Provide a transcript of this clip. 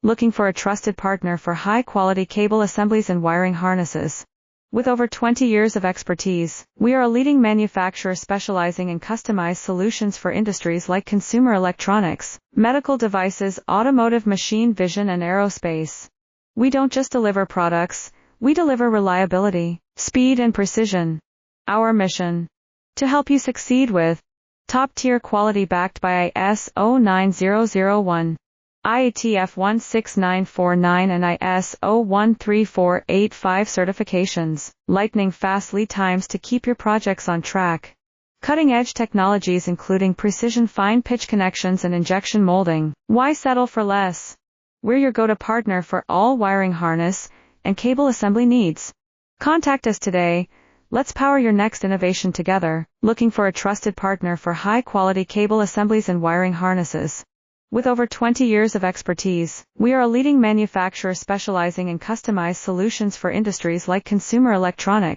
Looking for a trusted partner for high-quality cable assemblies and wiring harnesses? With over 20 years of expertise, we are a leading manufacturer specializing in customized solutions for industries like consumer electronics, medical devices, automotive, machine vision, and aerospace. We don't just deliver products, we deliver reliability, speed, and precision. Our mission: to help you succeed with top-tier quality backed by ISO9001, IATF 16949 and ISO13485 certifications, lightning-fast lead times to keep your projects on track. Cutting-edge technologies including precision fine-pitch connections and injection molding. Why settle for less? We're your go-to partner for all wiring harness and cable assembly needs. Contact us today. Let's power your next innovation together. Looking for a trusted partner for high-quality cable assemblies and wiring harnesses? With over 20 years of expertise, we are a leading manufacturer specializing in customized solutions for industries like consumer electronics,